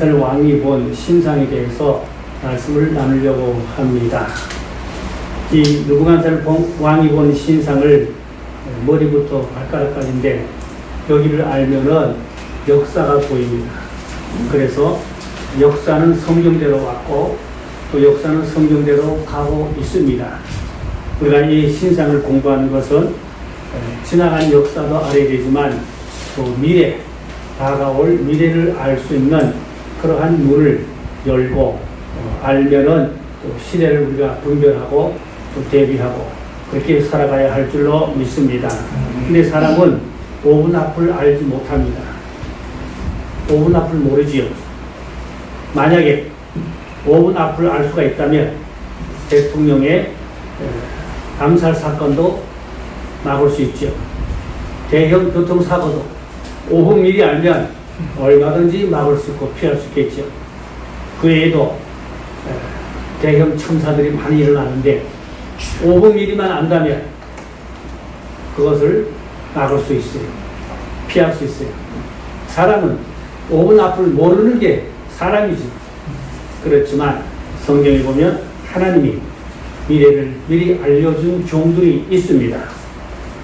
느부갓네살 왕이 본 신상에 대해서 말씀을 나누려고 합니다. 이 느부갓네살 왕이 본 신상을 머리부터 발가락까지인데 여기를 알면은 역사가 보입니다. 그래서 역사는 성경대로 왔고 또 역사는 성경대로 가고 있습니다. 우리가 이 신상을 공부하는 것은 지나간 역사도 알아야 되지만 또 미래, 다가올 미래를 알 수 있는 그러한 문을 열고 알면은 또 시대를 우리가 분별하고 또 대비하고 그렇게 살아가야 할 줄로 믿습니다. 근데 사람은 5분 앞을 알지 못합니다. 5분 앞을 모르지요. 만약에 5분 앞을 알 수가 있다면 대통령의 암살 사건도 막을 수 있죠. 대형 교통사고도 5분 미리 알면 얼마든지 막을 수 있고 피할 수 있겠죠. 그 외에도 대형 참사들이 많이 일어나는데 5분 미리만 안다면 그것을 막을 수 있어요. 피할 수 있어요. 사람은 5분 앞을 모르는 게 사람이지. 그렇지만 성경에 보면 하나님이 미래를 미리 알려준 종들이 있습니다.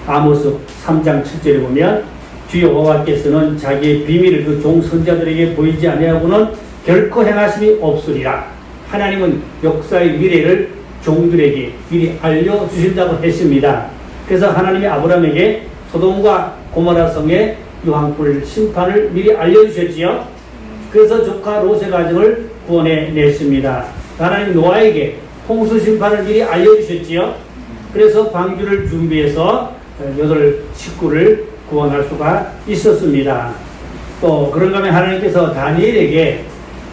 아모스 3장 7절에 보면 주 여호와께서는 자기의 비밀을 그 종 선자들에게 보이지 아니하고는 결코 행하심이 없으리라. 하나님은 역사의 미래를 종들에게 미리 알려주신다고 했습니다. 그래서 하나님이 아브라함에게 소돔과 고모라 성의 유황불 심판을 미리 알려주셨지요. 그래서 조카 롯의 가정을 구원해냈습니다. 하나님 노아에게 홍수 심판을 미리 알려주셨지요. 그래서 방주를 준비해서 8 식구를 구원할 수가 있었습니다. 또 그런가 하면 하나님께서 다니엘에게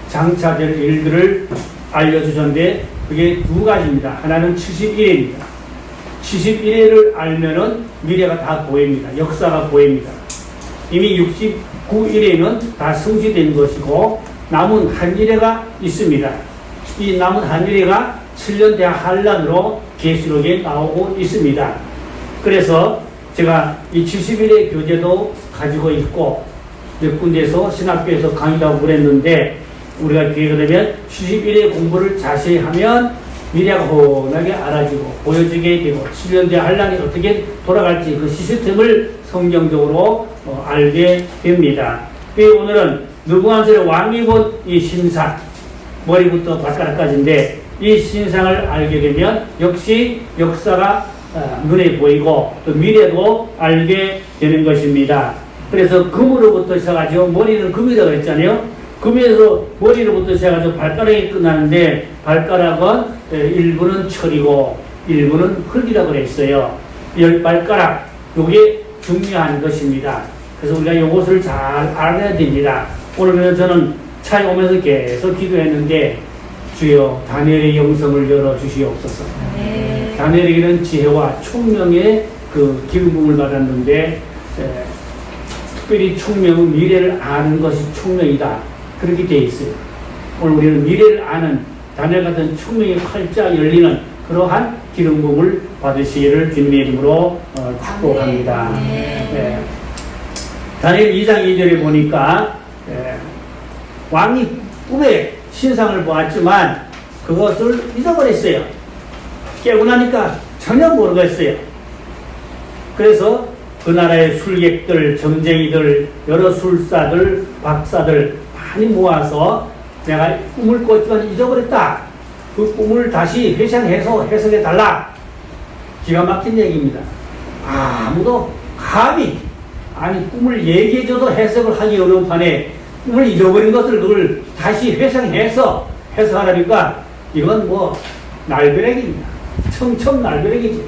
장차될 일들을 알려주셨는데 그게 2가지입니다. 하나는 71회입니다. 71회를 알면은 미래가 다 보입니다. 역사가 보입니다. 이미 69일에는 다 성취된 것이고 남은 한 일회가 있습니다. 이 남은 한 일회가 7년 대학 한란으로 계시록에 나오고 있습니다. 그래서 제가 이 70일의 교재도 가지고 있고 몇 군데에서 신학교에서 강의도 하고 그랬는데 우리가 기회가 되면 71의 공부를 자세히 하면 미래가 훤하게 알아지고 보여지게 되고 7년 대학 한란이 어떻게 돌아갈지 그 시스템을 성경적으로 알게 됩니다. 오늘은 느부갓네살 왕이 본 이 신상 머리부터 발가락까지인데 이 신상을 알게 되면 역시 역사가 눈에 보이고 또 미래도 알게 되는 것입니다. 그래서 금으로부터 시작하죠. 머리는 금이라고 했잖아요. 금에서 머리로부터 시작하죠. 발가락이 끝나는데 발가락은 일부는 철이고 일부는 흙이라고 그랬어요. 10발가락 이게 중요한 것입니다. 그래서 우리가 이것을 잘 알아야 됩니다. 오늘 저는 차에 오면서 계속 기도했는데 주여 다니엘의 영성을 열어주시옵소서. 네. 다니엘에게는 지혜와 총명의 그 기름부음을 받았는데 특별히 총명은 미래를 아는 것이 총명이다. 그렇게 되어 있어요. 오늘 우리는 미래를 아는 다니엘 같은 총명의 활짝 열리는 그러한 기름부음을 받으시기를 주님의 이름으로 축복합니다. 네. 다니엘 2장 2절에 보니까 왕이 꿈에 신상을 보았지만 그것을 잊어버렸어요. 깨고 나니까 전혀 모르겠어요. 그래서 그 나라의 술객들, 점쟁이들, 여러 술사들, 박사들 많이 모아서 내가 꿈을 꿨지만 잊어버렸다. 그 꿈을 다시 회상해서 해석해달라. 기가 막힌 얘기입니다. 아무도 감히 꿈을 얘기해줘도 해석을 하기 어려운 판에 꿈을 잃어버린 것을 그걸 다시 회상해서 해석하라니까 이건 날벼락입니다. 청청 날벼락이지.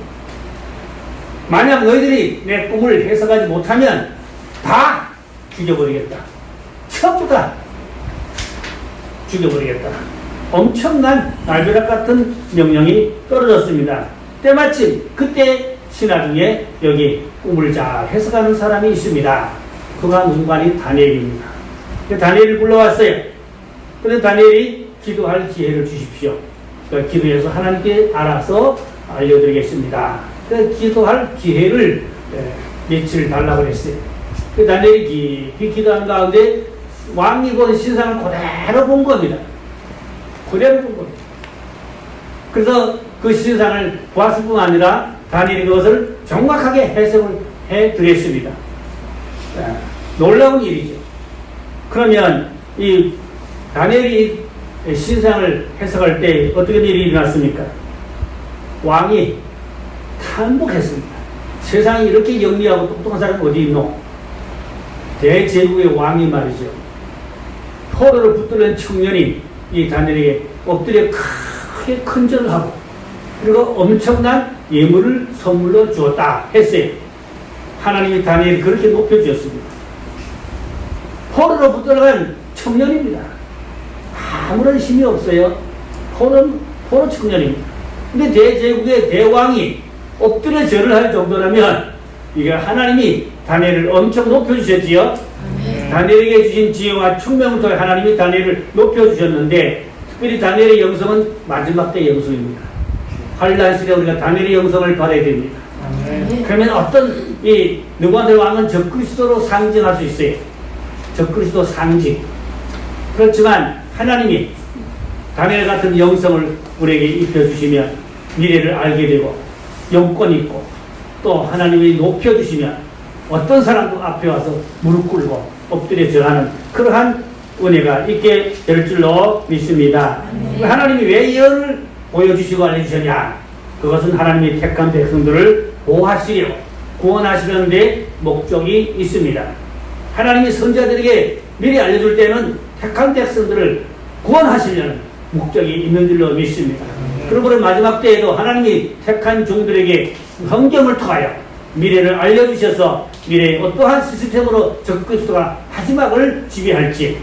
만약 너희들이 내 꿈을 해석하지 못하면 다 죽여버리겠다. 전부 다 죽여버리겠다. 엄청난 날벼락 같은 명령이 떨어졌습니다. 때마침 그때 신하 중에 여기 꿈을 잘 해석하는 사람이 있습니다. 그가 누군가니 다니엘입니다. 다니엘을 불러왔어요. 그런데 다니엘이 기도할 기회를 주십시오. 그러니까 기도해서 하나님께 알아서 알려드리겠습니다. 기도할 기회를 며칠 달라고 했어요. 다니엘이 깊이 기도하는 가운데 왕이 본 신상을 그대로 본 겁니다. 그대로 본 겁니다. 그래서 그 신상을 보았을 뿐 아니라 다니엘이 그것을 정확하게 해석을 해드렸습니다. 놀라운 일이죠. 그러면 이 다니엘이 신상을 해석할 때 어떻게 일이 일어났습니까? 왕이 탄복했습니다. 세상에 이렇게 영리하고 똑똑한 사람이 어디 있노? 대제국의 왕이 말이죠. 포로를 붙들는 청년이 이 다니엘에게 엎드려 크게 큰절을 하고 그리고 엄청난 예물을 선물로 주었다 했어요. 하나님이 다니엘을 그렇게 높여주었습니다. 포로로 붙들어간 청년입니다. 아무런 힘이 없어요. 포로 청년입니다. 근데 대제국의 대왕이 엎드려 절을 할 정도라면 이게 하나님이 다니엘을 엄청 높여주셨지요. 다니엘에게 주신 지혜와 총명을 통해 하나님이 다니엘을 높여주셨는데 특별히 다니엘의 영성은 마지막 때 영성입니다. 환란 시대 우리가 다니엘의 영성을 받아야 됩니다. 그러면 어떤 이 느부갓네살 왕은 적그리스도로 상징할 수 있어요. 적그리스도 상징. 그렇지만 하나님이 다니엘 같은 영성을 우리에게 입혀주시면 미래를 알게 되고 영권이 있고 또 하나님이 높여주시면 어떤 사람도 앞에 와서 무릎 꿇고 엎드려 절하는 그러한 은혜가 있게 될 줄로 믿습니다. 하나님이 왜 예언을 보여주시고 알려주셨냐? 그것은 하나님이 택한 백성들을 보호하시려 구원하시는 데 목적이 있습니다. 하나님이 선지자들에게 미리 알려줄 때는 택한 백성들을 구원하시려는 목적이 있는 줄로 믿습니다. 그러므로 마지막 때에도 하나님이 택한 종들에게 성경을 통하여 미래를 알려주셔서 미래에 어떠한 시스템으로 적그리스도가 마지막을 지배할지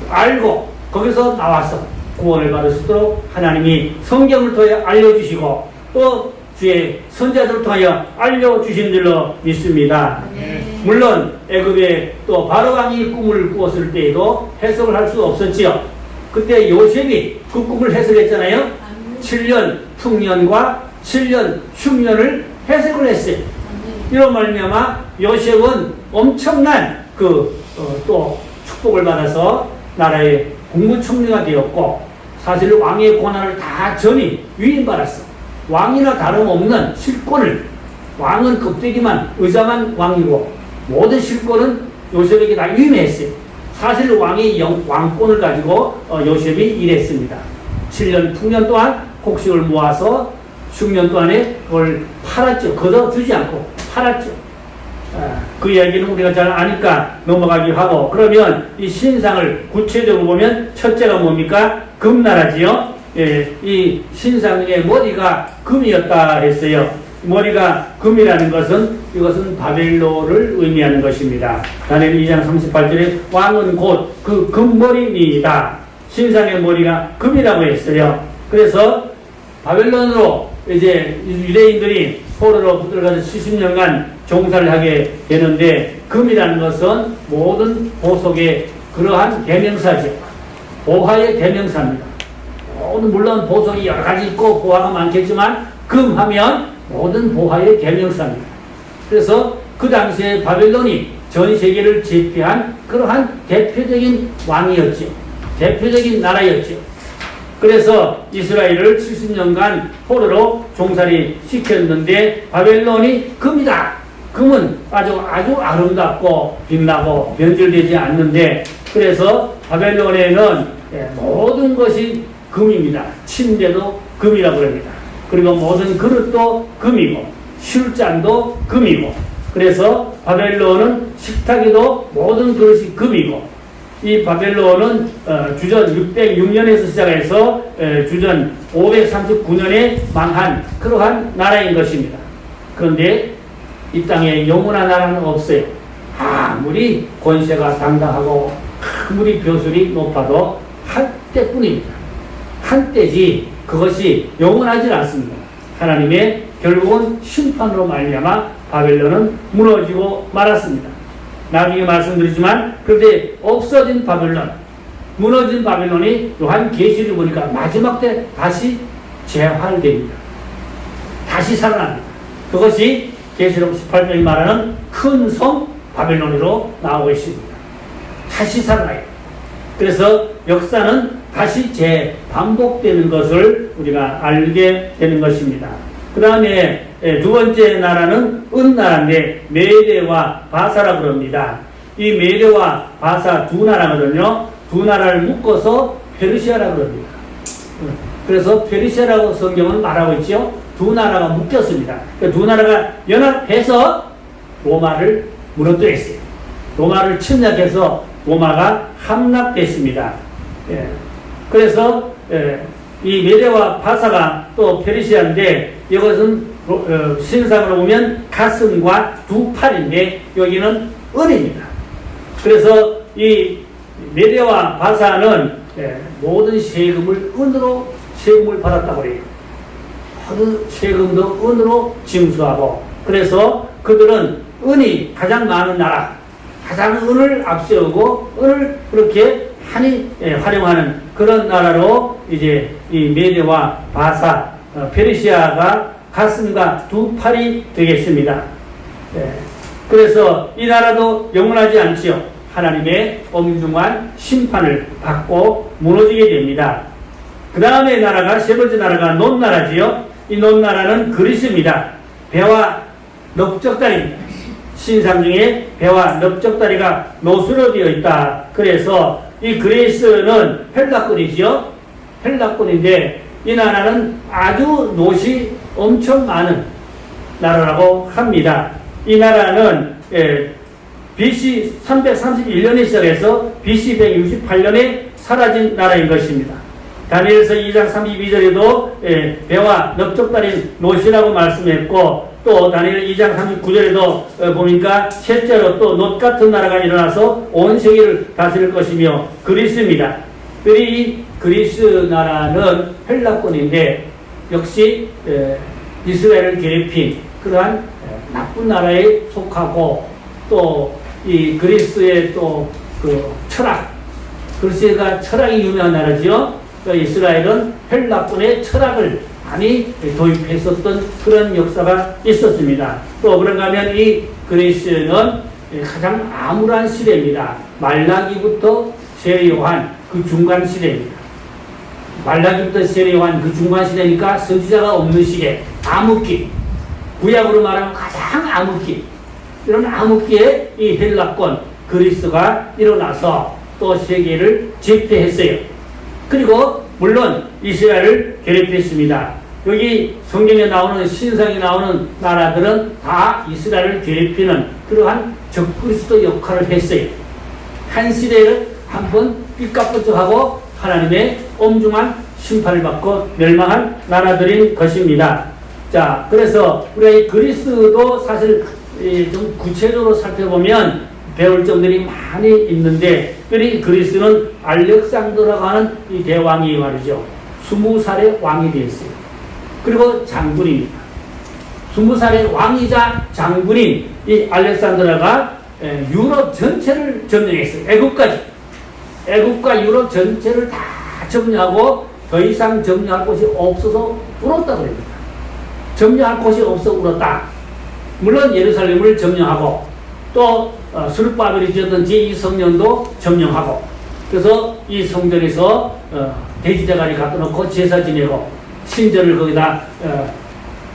알고 거기서 나와서 구원을 받을 수 있도록 하나님이 성경을 통해 알려주시고 또 주의 선지자들을 통하여 알려주신 줄로 믿습니다. 물론 애굽에 또 바로 왕이 꿈을 꾸었을 때에도 해석을 할 수 없었지요. 그때 요셉이 그 꿈을 해석했잖아요. 7년 풍년과 7년 흉년을 해석을 했어요. 이런 말미암아 요셉은 엄청난 또 축복을 받아서 나라의 국무총리가 되었고 사실 왕의 권한을 다 전이 위임받았어. 왕이나 다름없는 실권을 왕은 껍데기만 의자만 왕이고 모든 실권은 요셉에게 다 위임했어요. 사실 왕의 왕권을 가지고 요셉이 일했습니다. 7년 풍년 동안 곡식을 모아서 6년 동안에 그걸 팔았죠. 걷어주지 않고 팔았죠. 그 이야기는 우리가 잘 아니까 넘어가기 하고 그러면 이 신상을 구체적으로 보면 첫째가 뭡니까? 금나라지요. 이 신상의 머리가 금이었다 했어요. 머리가 금이라는 것은 이것은 바벨론을 의미하는 것입니다. 다니엘 2장 38절에 왕은 곧 그 금머리니이다. 신상의 머리가 금이라고 했어요. 그래서 바벨론으로 이제 유대인들이 포로로 붙들어가서 70년간 종사를 하게 되는데 금이라는 것은 모든 보석의 그러한 대명사죠. 보화의 대명사입니다. 물론 보석이 여러 가지 있고 보화가 많겠지만 금하면 모든 보화의 대명사입니다. 그래서 그 당시에 바벨론이 전 세계를 제패한 그러한 대표적인 왕이었죠. 대표적인 나라였죠. 그래서 이스라엘을 70년간 포로로 종살이 시켰는데 바벨론이 금이다. 금은 아주 아름답고 빛나고 변질되지 않는데 그래서 바벨론에는 모든 것이 금입니다. 침대도 금이라고 합니다. 그리고 모든 그릇도 금이고 술잔도 금이고 그래서 바벨론은 식탁에도 모든 그릇이 금이고 이 바벨론은 주전 606년에서 시작해서 주전 539년에 망한 그러한 나라인 것입니다. 그런데 이 땅에 영원한 나라는 없어요. 아무리 권세가 당당하고 아무리 벼슬이 높아도 한때뿐입니다. 한때지 그것이 영원하지 않습니다. 하나님의 결국은 심판으로 말미암아 바벨론은 무너지고 말았습니다. 나중에 말씀드리지만 그런데 없어진 바벨론, 무너진 바벨론이 요한계시를 보니까 마지막 때 다시 재활됩니다. 다시 살아납니다. 그것이 계시록 18장이 말하는 큰 성 바벨론으로 나오고 있습니다. 다시 살아나요. 그래서 역사는 다시 재반복되는 것을 우리가 알게 되는 것입니다. 그 다음에 두 번째 나라는 은나라인데 메대와 바사라고 그럽니다. 이 메대와 바사 두 나라거든요. 두 나라를 묶어서 페르시아라고 그럽니다. 그래서 페르시아라고 성경은 말하고 있죠. 두 나라가 묶였습니다. 두 나라가 연합해서 로마를 무너뜨렸어요. 로마를 침략해서 로마가 함락됐습니다. 예. 그래서 이 메대와 바사가 또 페르시아인데 이것은 신상으로 보면 가슴과 두 팔인데 여기는 은입니다. 그래서 이 메대와 바사는 모든 세금을 은으로 세금을 받았다고 그래요. 모든 세금도 은으로 징수하고 그래서 그들은 은이 가장 많은 나라, 가장 은을 앞세우고 은을 그렇게 많이 활용하는 그런 나라로 이제 이 메대와 바사, 페르시아가 가슴과 두 팔이 되겠습니다. 그래서 이 나라도 영원하지 않지요. 하나님의 엄중한 심판을 받고 무너지게 됩니다. 그 다음에 나라가 세 번째 나라가 논나라지요. 이 논나라는 그리스입니다. 배와 넓적다리입니다. 신상 중에 배와 넓적다리가 노수로 되어 있다. 그래서 이 그리스는 헬라권이지요. 헬라권인데 이 나라는 아주 노시 엄청 많은 나라라고 합니다. 이 나라는 BC 331년에 시작해서 BC 168년에 사라진 나라인 것입니다. 다니엘서 2장 32절에도 배와 넓적다린 노시라고 말씀했고 또 다니엘 2장 39절에도 보니까 실제로 또 놋 같은 나라가 일어나서 온 세계를 다스릴 것이며 그리스입니다. 이 그리스 나라는 헬라권인데 역시 이스라엘을 괴롭힌 그러한 나쁜 나라에 속하고 또 이 그리스의 또 그 철학, 그리스가 철학이 유명한 나라지요. 이스라엘은 헬라권의 철학을 많이 도입했었던 그런 역사가 있었습니다. 또 그런가 하면 이 그리스는 가장 암울한 시대입니다. 말라기부터 세례요한 그 중간 시대입니다. 말라기부터 세례요한 그 중간 시대니까 선지자가 없는 시대, 암흑기, 구약으로 말하면 가장 암흑기, 이런 암흑기에 이 헬라권 그리스가 일어나서 또 세계를 제패했어요. 그리고 물론 이스라엘을 괴롭혔습니다. 여기 성경에 나오는 신상에 나오는 나라들은 다 이스라엘을 괴롭히는 그러한 적그리스도 역할을 했어요. 한 시대를 한번 삐까뻔쩍하고 하나님의 엄중한 심판을 받고 멸망한 나라들인 것입니다. 자, 그래서 우리가 이 그리스도 사실 좀 구체적으로 살펴보면 배울 점들이 많이 있는데, 이 그리스는 알렉산더라고 하는 이 대왕이 말이죠. 20살의 왕이 되었어요. 그리고 장군입니다. 20살의 왕이자 장군인 이 알렉산더라가 유럽 전체를 점령했어요. 애국까지. 애국과 유럽 전체를 다 점령하고 더 이상 점령할 곳이 없어서 울었다고 합니다. 점령할 곳이 없어 울었다. 물론 예루살렘을 점령하고 또 스룹바벨이 지었던 제2성전도 점령하고, 그래서 이 성전에서 돼지대가리 갖다 놓고 제사 지내고 신전을 거기다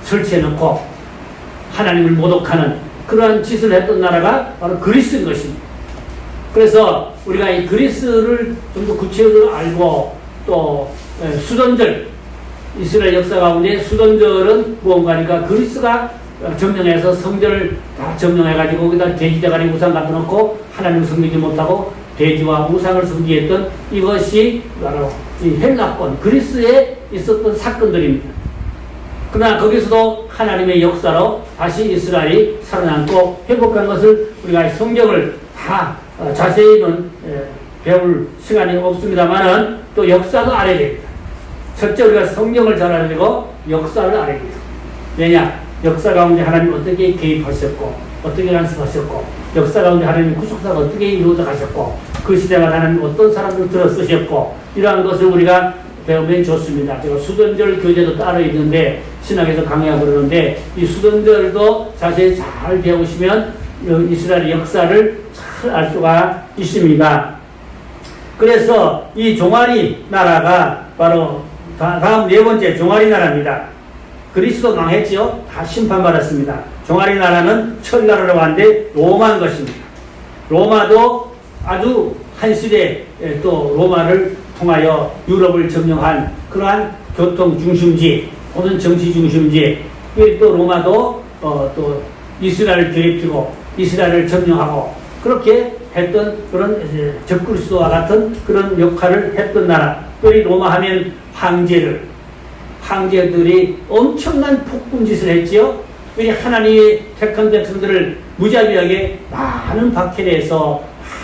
설치해 놓고 하나님을 모독하는 그러한 짓을 했던 나라가 바로 그리스인 것입니다. 그래서 우리가 이 그리스를 좀 더 구체적으로 알고 또 수던절, 이스라엘 역사 가운데 수던절은 무언가니까 그리스가 점령해서 성전을 다 점령해가지고 거기다 돼지대가리 우상 갖다 놓고 하나님을 섬기지 못하고 돼지와 우상을 섬기했던 이것이 바로 이 헬라권 그리스에 있었던 사건들입니다. 그러나 거기서도 하나님의 역사로 다시 이스라엘이 살아남고 회복한 것을 우리가 성경을 다 자세히는 배울 시간이 없습니다만은 또 역사도 알아야 됩니다. 첫째 우리가 성경을 잘 알아야 되고 역사를 알아야 됩니다. 왜냐? 역사 가운데 하나님 어떻게 개입하셨고 어떻게 간섭하셨고 역사 가운데 하나님 구속사가 어떻게 이루어져 가셨고 그 시대가 하나님 어떤 사람들 들어 쓰셨고 이러한 것을 우리가 배우면 좋습니다. 제가 수던절 교재도 따로 있는데 신학에서 강의하고 그러는데 이 수던절도 자세히 잘 배우시면 이스라엘 역사를 잘 알 수가 있습니다. 그래서 이 종아리 나라가 바로 다음 네 번째 종아리 나라입니다. 그리스도 망했지요? 다 심판받았습니다. 종아리 나라는 철나라라고 하는데 로마인 것입니다. 로마도 아주 한 시대 또 로마를 통하여 유럽을 점령한 그러한 교통 중심지 혹은 정치 중심지, 또 로마도 또 이스라엘을 괴롭히고 이스라엘을 점령하고 그렇게 했던 그런 적그리스도와 같은 그런 역할을 했던 나라. 또 이 로마 하면 황제들이 엄청난 폭군짓을 했지요. 우리 하나님의 택한 백성들을 무자비하게 많은 박해에서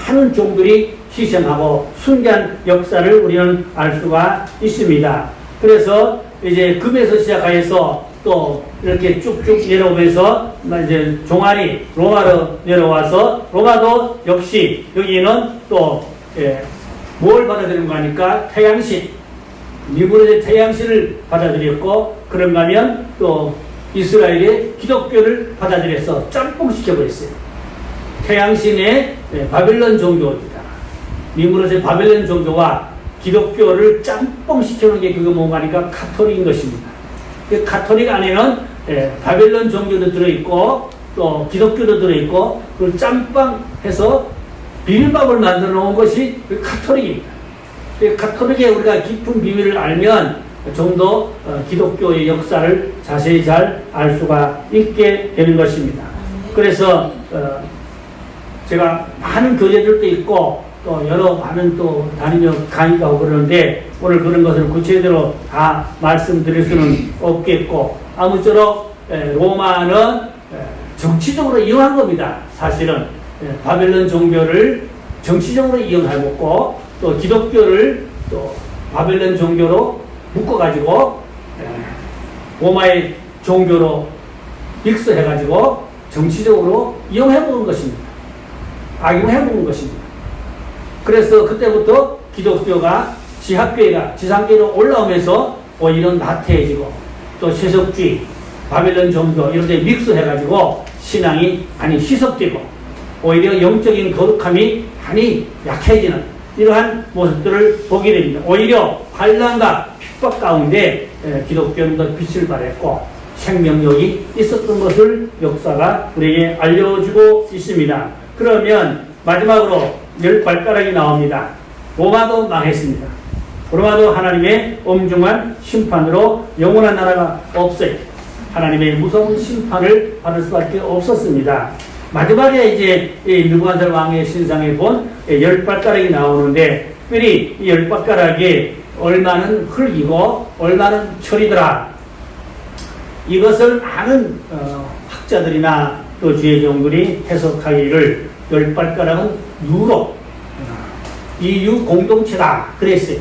많은 종들이 희생하고 숭배한 역사를 우리는 알 수가 있습니다. 그래서 이제 금에서 시작하여서 또 이렇게 쭉쭉 내려오면서 이제 종아리 로마로 내려와서 로마도 역시 여기는 또 뭘 받아들이는 거 하니까 태양신, 미국의 태양신을 받아들였고, 그런가 하면 또 이스라엘의 기독교를 받아들여서 짬뽕시켜버렸어요. 태양신의 바벨론 종교입니다. 미국의 바벨론 종교와 기독교를 짬뽕시켜놓은 게 그거 뭔가 하니까 카톨릭인 것입니다. 그 카톨릭 안에는 바벨론 종교도 들어있고 또 기독교도 들어있고 그걸 짬뽕해서 비빔밥을 만들어 놓은 것이 그 카톨릭입니다. 그 카톨릭의 우리가 깊은 비밀을 알면 좀 더 기독교의 역사를 자세히 잘 알 수가 있게 되는 것입니다. 그래서 제가 많은 교재들도 있고 또 여러 많은 또 다니며 강의도 하고 그러는데 오늘 그런 것을 구체적으로 다 말씀드릴 수는 없겠고, 아무쪼록 로마는 정치적으로 이용한 겁니다. 사실은 바벨론 종교를 정치적으로 이용하고 또 기독교를 또 바벨론 종교로 묶어가지고 로마의 종교로 믹스해가지고 정치적으로 이용해먹은 것입니다. 악용해먹은 것입니다. 그래서 그때부터 기독교가 지하교회가 지상교회로 올라오면서 오히려 나태해지고 또 세속주의, 바벨론 종교 이런 데 믹스해가지고 신앙이 많이 희석되고 오히려 영적인 거룩함이 많이 약해지는 이러한 모습들을 보게 됩니다. 오히려 환난과 핍박 가운데 기독교는 더 빛을 발했고 생명력이 있었던 것을 역사가 우리에게 알려주고 있습니다. 그러면 마지막으로 10발가락이 나옵니다. 로마도 망했습니다. 로마도 하나님의 엄중한 심판으로 영원한 나라가 없어요. 하나님의 무서운 심판을 받을 수밖에 없었습니다. 마지막에 이제 느부갓네살 왕의 신상에 본 10발가락이 나오는데, 특별히 이 10발가락이 얼마는 흙이고 얼마는 철이더라. 이것을 많은 학자들이나 또 주의 종들이 해석하기를 10발가락은 유로, 이유 공동체다 그랬어요.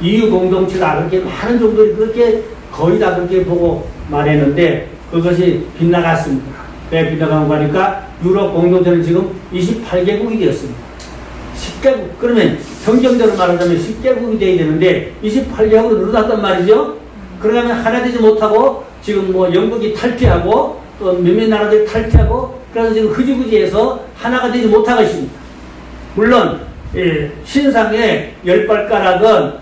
이유 공동체다 그렇게 많은 종들이 그렇게 거의 다 그렇게 보고 말했는데 그것이 빗나갔습니다. 왜 빗나간 거 하니까 유럽 공동체는 지금 28개국이 되었습니다. 10개국, 그러면 성경대로 말하자면 10개국이 되어야 되는데 28개국으로 늘어났단 말이죠. 그러면 하나 되지 못하고 지금 뭐 영국이 탈퇴하고 또 몇몇 나라들이 탈퇴하고 그래서 지금 흐지부지해서 하나가 되지 못하고 있습니다. 물론 신상의 10발가락은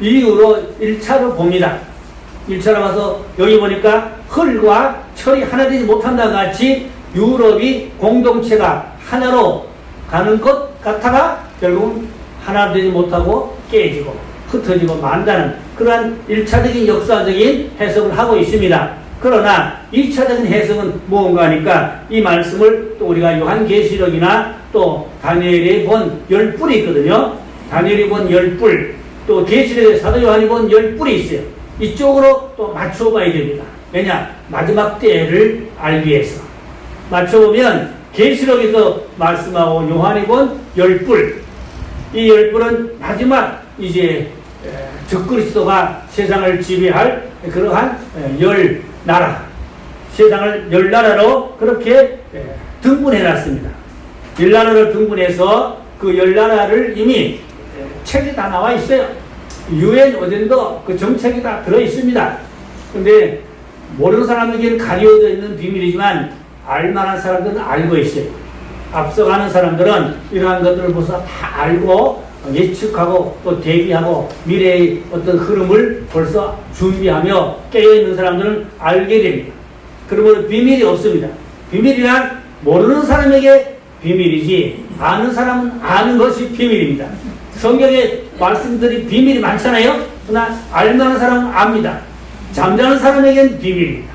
이유로 1차로 봅니다. 1차로 봐서 여기 보니까 흙과 철이 하나 되지 못한다 같이 유럽이 공동체가 하나로 가는 것 같아가 결국은 하나 되지 못하고 깨지고 흩어지고 만다는 그러한 1차적인 역사적인 해석을 하고 있습니다. 그러나 2차적인 해석은 무언가 하니까 이 말씀을 또 우리가 요한계시록이나 또 다니엘이 본 10뿔이 있거든요. 다니엘이 본 10뿔, 또 계시록에 사도 요한이 본 10뿔이 있어요. 이쪽으로 또 맞춰봐야 됩니다. 왜냐? 마지막 때를 알기 위해서. 맞춰보면 계시록에서 말씀하고 요한이 본 10뿔, 이 10뿔은 마지막 이제 적그리스도가 세상을 지배할 그러한 10나라, 세상을 10나라로 그렇게 등분해놨습니다. 10나라를 등분해서 그 10나라를 이미 책이 다 나와 있어요. UN 어젠도 그 정책이 다 들어있습니다. 근데 모르는 사람에게는 가려져 있는 비밀이지만 알만한 사람들은 알고 있어요. 앞서가는 사람들은 이러한 것들을 보서 다 알고 예측하고 또 대비하고 미래의 어떤 흐름을 벌써 준비하며 깨어있는 사람들은 알게 됩니다. 그러면 비밀이 없습니다. 비밀이란 모르는 사람에게 비밀이지 아는 사람은 아는 것이 비밀입니다. 성경에 말씀들이 비밀이 많잖아요. 그러나 알만한 사람은 압니다. 잠자는 사람에게는 비밀입니다.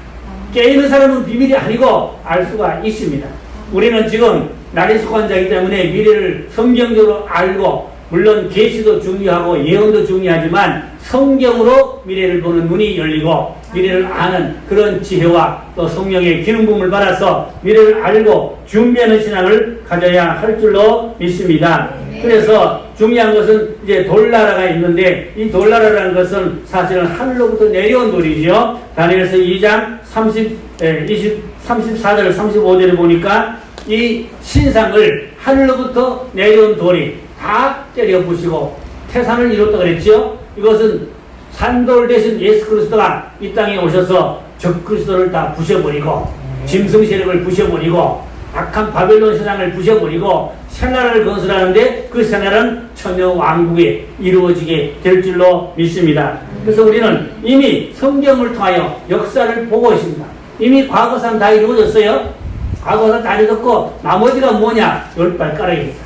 깨있는 사람은 비밀이 아니고 알 수가 있습니다. 우리는 지금 날이 속한 자이기 때문에 미래를 성경적으로 알고 물론 계시도 중요하고 예언도 중요하지만 성경으로 미래를 보는 눈이 열리고 미래를 아는 그런 지혜와 또 성령의 기름 부음을 받아서 미래를 알고 준비하는 신앙을 가져야 할 줄로 믿습니다. 그래서 중요한 것은 이제 돌나라가 있는데 이 돌나라라는 것은 사실은 하늘로부터 내려온 돌이죠. 다니엘서 2장 34절 35절에 보니까 이 신상을 하늘로부터 내려온 돌이 다 때려 부시고 태산을 이뤘다 그랬죠. 이것은 산돌 대신 예수 그리스도가 이 땅에 오셔서 적그리스도를 다 부셔버리고 짐승 세력을 부셔버리고 악한 바벨론 세상을 부셔버리고 새나라를 건설하는데 그 새나라는 천년 왕국에 이루어지게 될 줄로 믿습니다. 그래서 우리는 이미 성경을 통하여 역사를 보고 있습니다. 이미 과거사는 다 이루어졌어요. 과거사 다 이루어졌고 나머지가 뭐냐? 열 발가락입니다.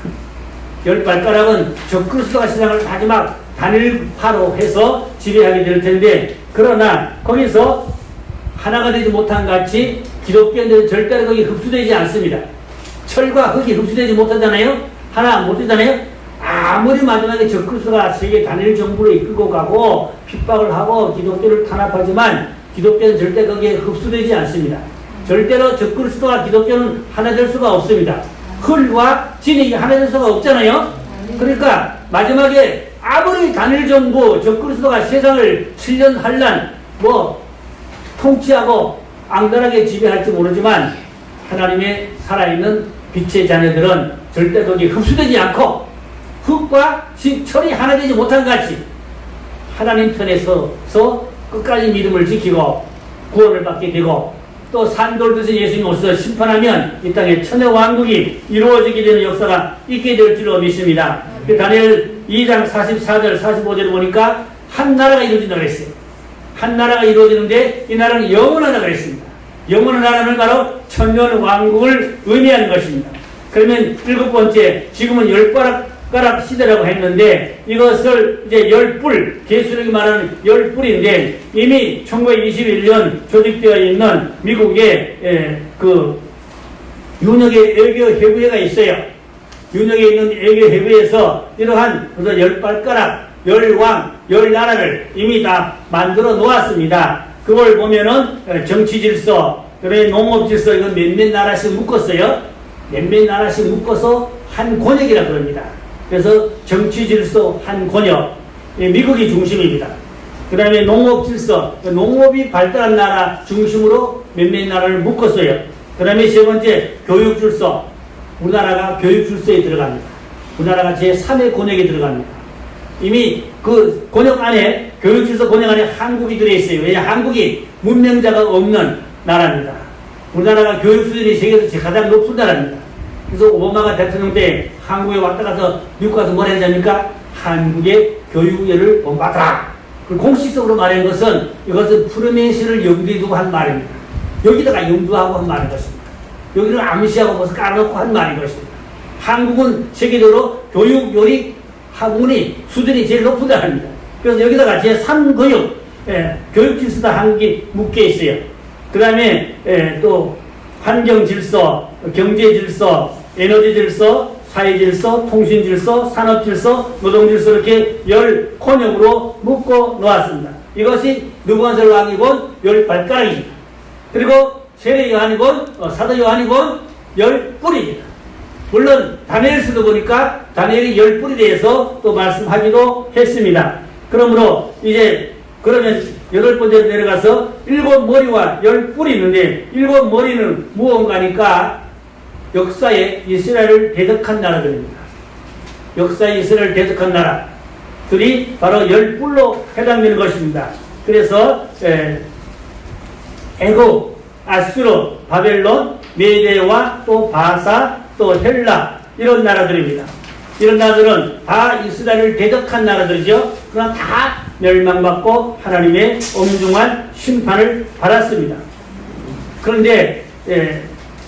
열 발가락은 적그리스도가 세상을 마지막 단일파로 해서 지배하게 될 텐데 그러나 거기서 하나가 되지 못한 같이 기독교인들은 절대로 거기 흡수되지 않습니다. 철과 흙이 흡수되지 못하잖아요. 하나 못 되잖아요. 아무리 마지막에 적그리스도가 세계 단일 정부로 이끌고 가고 핍박을 하고 기독교를 탄압하지만 기독교는 절대 거기에 흡수되지 않습니다. 절대로 적그리스도와 기독교는 하나 될 수가 없습니다. 흙과 진이 하나 될 수가 없잖아요. 그러니까 마지막에 아무리 단일 정부 적그리스도가 세상을 7년 한란 통치하고 앙달하게 지배할지 모르지만 하나님의 살아있는 빛의 자녀들은 절대 거기 흡수되지 않고 흙과 철이 하나 되지 못한 같이 하나님 편에 서서 끝까지 믿음을 지키고 구원을 받게 되고 또 산돌 대신 예수님이 오셔서 심판하면 이 땅에 천의 왕국이 이루어지게 되는 역사가 있게 될 줄로 믿습니다. 다니엘 2장 44절 45절을 보니까 한 나라가 이루어진다고 그랬어요. 한 나라가 이루어지는데 이 나라는 영원하다고 그랬습니다. 영원한 나라는 바로 천년 왕국을 의미하는 것입니다. 그러면 일곱 번째, 지금은 열가락 시대라고 했는데 이것을 이제 열뿔, 계시록이 말하는 열뿔인데 이미 1921년 조직되어 있는 미국의 그 윤혁의 외교회의가 있어요. 윤혁에 있는 외교회의에서 이러한 열발가락, 열왕, 열나라를 이미 다 만들어 놓았습니다. 그걸 보면은 정치 질서, 그다음에 농업 질서 이건 몇몇 나라씩 묶었어요. 몇몇 나라씩 묶어서 한 권역이라고 그럽니다. 그래서 정치 질서 한 권역, 미국이 중심입니다. 그 다음에 농업 질서, 농업이 발달한 나라 중심으로 몇몇 나라를 묶었어요. 그 다음에 세 번째 교육 질서, 우리나라가 교육 질서에 들어갑니다. 우리나라가 제3의 권역에 들어갑니다. 이미 그 권역 안에, 교육 질서 권역 안에 한국이 들어있어요. 왜냐, 한국이 문명자가 없는 나라입니다. 우리나라가 교육 수준이 세계에서 가장 높은 나라입니다. 그래서 오바마가 대통령 때 한국에 왔다 가서 미국 가서 뭐라 했습니까? 한국의 교육열을 본받아라. 공식적으로 말한 것은 이것은 프로메시를 염두에 두고 한 말입니다. 여기다가 염두하고 한 말인 것입니다. 여기를 암시하고 무슨 깔아놓고 한 말인 것입니다. 한국은 세계적으로 교육열이 학문이 수준이 제일 높은 나라입니다. 그래서 여기다가 제3교육, 교육 질서다 한국이 묶여 있어요. 그 다음에 또 환경 질서, 경제 질서, 에너지 질서, 사회 질서, 통신 질서, 산업 질서, 노동 질서 이렇게 10권역으로 묶어 놓았습니다. 이것이 느부갓네살 왕이 본 10발가락입니다. 그리고 세례 요한이 본 사도 요한이 본 10뿔입니다. 물론 다니엘서도 보니까 다니엘이 10뿔에 대해서 또 말씀하기도 했습니다. 그러므로 이제 그러면 8번째로 내려가서 7머리와 10뿔이 있는데 7머리는 무언가니까 역사에 이스라엘을 대적한 나라들입니다. 역사에 이스라엘을 대적한 나라들이 바로 10뿔로 해당되는 것입니다. 그래서 애굽, 아수르, 바벨론, 메데와 또 바사, 또 헬라 이런 나라들입니다. 이런 나라들은 다 이스라엘을 대적한 나라들이죠. 그러나 다 멸망받고 하나님의 엄중한 심판을 받았습니다. 그런데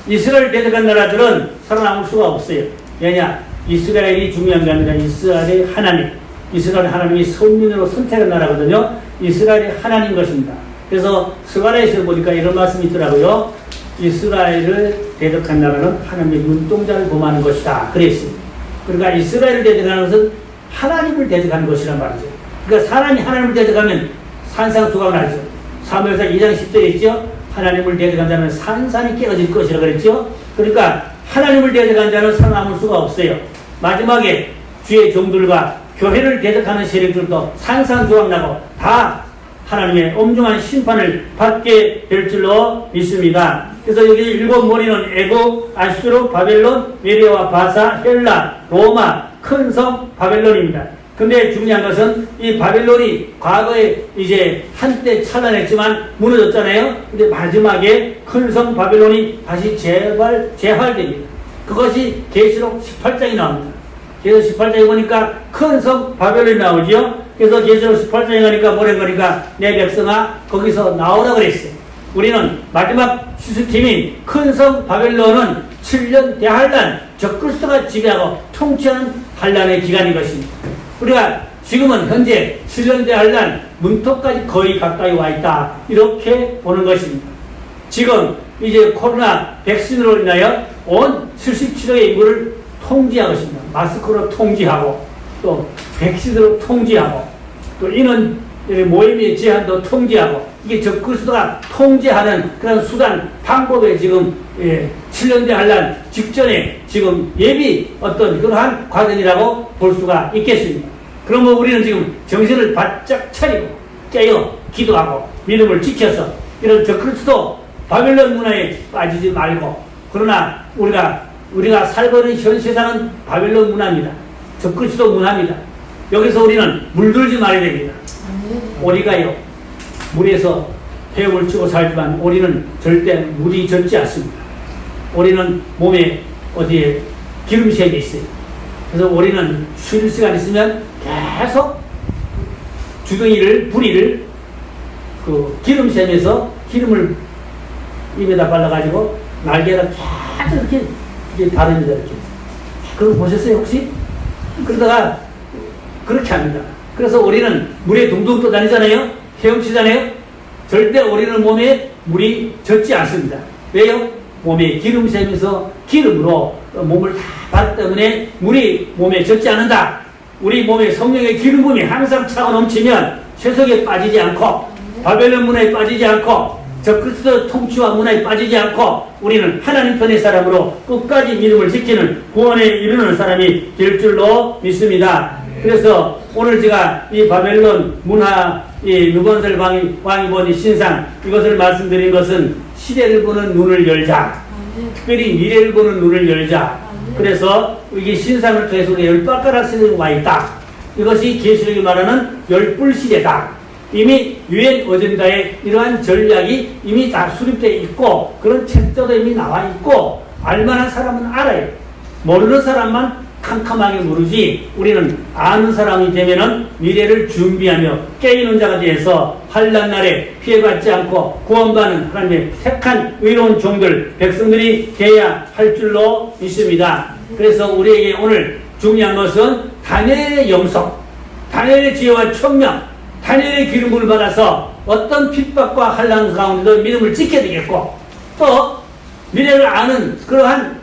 이스라엘 대적한 나라들은 살아남을 수가 없어요. 왜냐? 이스라엘이 중요한 게 아니라 이스라엘의 하나님, 이스라엘 하나님이 선민으로 선택한 나라거든요. 이스라엘의 하나님 것입니다. 그래서 스가랴에서 보니까 이런 말씀이 있더라고요. 이스라엘을 대적한 나라는 하나님의 눈동자를 범하는 것이다. 그랬습니다. 그러니까 이스라엘을 대적하는 것은 하나님을 대적하는 것이란 말이죠. 그러니까 사람이 하나님을 대적하면 산상수가 나죠. 사무엘상 2장 10절에 있죠. 하나님을 대적한 자는 산산이 깨어질 것이라 그랬죠. 그러니까 하나님을 대적한 자는 살아남을 수가 없어요. 마지막에 주의 종들과 교회를 대적하는 세력들도 산산조각나고 다 하나님의 엄중한 심판을 받게 될 줄로 믿습니다. 그래서 여기 일곱 머리는 애굽, 아수르, 바벨론, 메디아와 바사, 헬라, 로마, 큰 성 바벨론입니다. 근데 중요한 것은 이 바벨론이 과거에 이제 한때 찬란했지만 무너졌잖아요. 근데 마지막에 큰 성 바벨론이 다시 재활됩니다. 그것이 계시록 18장이 나옵니다. 계시록 18장에 보니까 큰 성 바벨론이 나오죠. 그래서 계시록 18장에 가니까 뭐래 거니까 내 백성아 거기서 나오라 그랬어요. 우리는 마지막 수수팀인 큰 성 바벨론은 7년 대환란, 적그리스도가 지배하고 통치하는 환란의 기간인 것입니다. 우리가 지금은 현재 7년 대환란 문턱까지 거의 가까이 와 있다. 이렇게 보는 것입니다. 지금 이제 코로나 백신으로 인하여 온 77억의 인구를 통제하고 있습니다. 마스크로 통제하고 또 백신으로 통제하고 또 인원 모임의 제한도 통제하고 이게 적그리스도가 통제하는 그런 수단 방법에 지금 7년 대환란 직전에 지금 예비 어떤 그러한 과정이라고 볼 수가 있겠습니다. 그러면 우리는 지금 정신을 바짝 차리고 깨어 기도하고 믿음을 지켜서 이런 적그리스도 바벨론 문화에 빠지지 말고 그러나 우리가 살고 있는 현 세상은 바벨론 문화입니다. 적그리스도 문화입니다. 여기서 우리는 물들지 말아야 됩니다. 오리가요 물에서 헤엄을 치고 살지만 오리는 절대 물이 젖지 않습니다. 오리는 몸에 어디에 기름샘이 있어요. 그래서 오리는 쉴 시간 있으면 계속 부리를 그 기름샘에서 기름을 입에다 발라가지고 날개가 계속 이렇게 다릅니다. 이렇게. 그거 보셨어요 혹시? 그러다가 그렇게 합니다. 그래서 오리는 물에 둥둥 떠다니잖아요. 헤엄치잖아요. 절대 오리는 몸에 물이 젖지 않습니다. 왜요? 몸에 기름샘에서 기름으로 몸을 다 받기 때문에 물이 몸에 젖지 않는다. 우리 몸에 성령의 기름 부음이 항상 차고 넘치면 세속에 빠지지 않고 바벨론 문화에 빠지지 않고 적그리스도 통치와 문화에 빠지지 않고 우리는 하나님 편의 사람으로 끝까지 믿음을 지키는 구원에 이르는 사람이 될 줄로 믿습니다. 그래서 오늘 제가 이 바벨론 문화, 이 누번셀 왕이 본 이 신상 이것을 말씀드린 것은 시대를 보는 눈을 열자. 특별히 미래를 보는 눈을 열자. 그래서 이게 신상을 통해서 우리가 열발가락 시대에 와 있다. 이것이 계시록이 말하는 열불 시대다. 이미 유엔 어젠다에 이러한 전략이 이미 다 수립되어 있고 그런 책자도 이미 나와 있고 알만한 사람은 알아요. 모르는 사람만 캄캄하게 모르지 우리는 아는 사람이 되면은 미래를 준비하며 깨이는 자가 되어서 환난 날에 피해받지 않고 구원받는 하나님의 택한 의로운 종들 백성들이 되어야 할 줄로 믿습니다. 그래서 우리에게 오늘 중요한 것은 다니엘의 영성, 다니엘의 지혜와 총명, 다니엘의 기름을 받아서 어떤 핍박과 환난 가운데도 믿음을 지켜야 되겠고 또 미래를 아는 그러한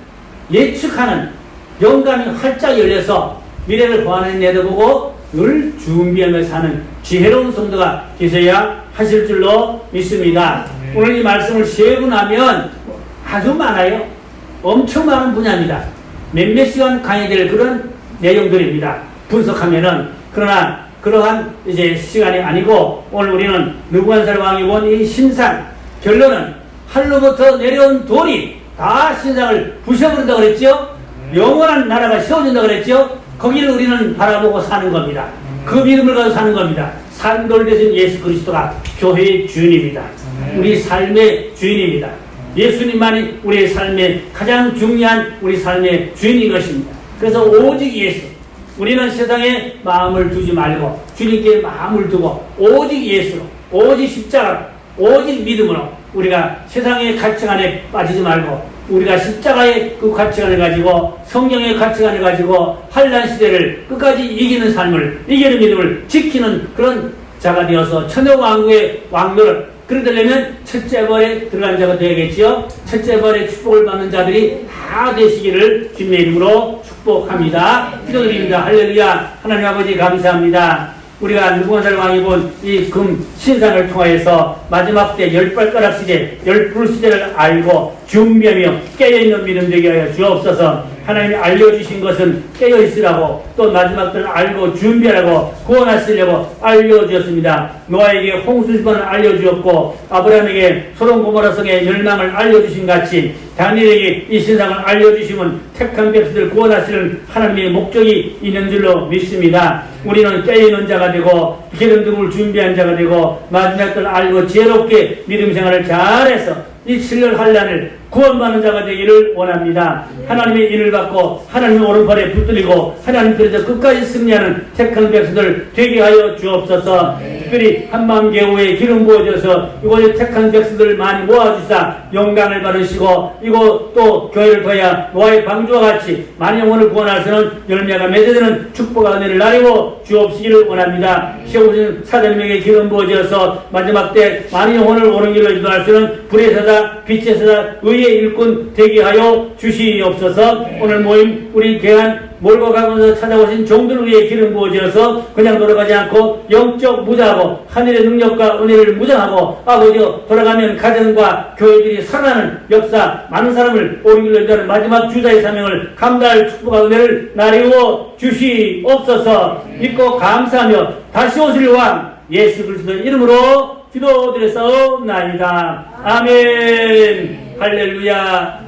예측하는 영감이 활짝 열려서 미래를 보완해 내다보고 늘 준비하며 사는 지혜로운 성도가 되셔야 하실 줄로 믿습니다. 오늘 이 말씀을 세분하면 아주 많아요. 엄청 많은 분야입니다. 몇몇 시간 강의될 그런 내용들입니다. 분석하면은 그러나 그러한 이제 시간이 아니고 오늘 우리는 느부갓네살 왕이 본 이 신상 결론은 하늘로부터 내려온 돌이 다 신상을 부셔버린다고 그랬죠. 영원한 나라가 세워진다고 그랬죠. 거기를 우리는 바라보고 사는 겁니다. 그 믿음을 가지고 사는 겁니다. 산돌 대신 예수 그리스도가 교회의 주인입니다. 우리 삶의 주인입니다. 예수님만이 우리의 삶의 가장 중요한 우리 삶의 주인인 것입니다. 그래서 오직 예수, 우리는 세상에 마음을 두지 말고 주님께 마음을 두고 오직 예수로, 오직 십자가로, 오직 믿음으로 우리가 세상의 가치관에 빠지지 말고 우리가 십자가의 그 가치관을 가지고 성경의 가치관을 가지고 환난 시대를 끝까지 이기는 삶을, 이기는 믿음을 지키는 그런 자가 되어서 천여왕국의 왕노를 그러려면 첫째 벌에 들어간 자가 되야겠지요. 첫째 벌에 축복을 받는 자들이 다 되시기를 주님의 이름으로 축복합니다. 기도드립니다. 할렐루야. 하나님 아버지 감사합니다. 우리가 느부갓네살 왕이 본 이 금 신상을 통하여서 마지막 때 열발가락 시대, 열불 시대를 알고 준비하며 깨어있는 믿음 되게 하여 주옵소서. 하나님이 알려주신 것은 깨어있으라고 또 마지막 때를 알고 준비하라고 구원하시려고 알려주었습니다. 노아에게 홍수지반을 알려주었고 아브라함에게 소돔 고모라 성의 멸망을 알려주신 같이 다니엘에게 이 신상을 알려주시면 택한 백성들을 구원하시는 하나님의 목적이 있는 줄로 믿습니다. 우리는 깨어있는 자가 되고 기름 등을 준비한 자가 되고 마지막 때를 알고 지혜롭게 믿음 생활을 잘해서 이 7년 환난을 구원받는 자가 되기를 원합니다. 하나님의 인을 받고 하나님의 오른팔에 붙들리고 하나님 편에서 끝까지 승리하는 택한 백성들 되게 하여 주옵소서. 특별히 한밤개후에 기름 부어져서 이곳에 택한 백성들을 많이 모아주사 영광을 받으시고 이곳 또 교회를 통하여 노아의 방주와 같이 많은 영혼을 구원할 수 있는 열매가 맺어지는 축복과 은혜를 나리고 주옵시기를 원합니다. 세우신 사장님에게 기름 부어져서 마지막 때 많은 영혼을 오는 길로 인도할 수 있는 불의 사다, 빛의 사다, 의의 일꾼 되게 하여 주시옵소서. 오늘 모임 우리 교회한 몰고 가면서 찾아오신 종들을 위해 기름 부어져서 그냥 돌아가지 않고 영적 무장하고 하늘의 능력과 은혜를 무장하고 아버지여 돌아가면 가정과 교회들이 살아나는 역사 많은 사람을 옳은 길로 인도하는 마지막 주자의 사명을 감당할 축복과 은혜를 나리워 주시옵소서. 믿고 감사하며 다시 오실 왕 예수 그리스도의 이름으로 기도드렸사옵나이다. 아멘. 할렐루야.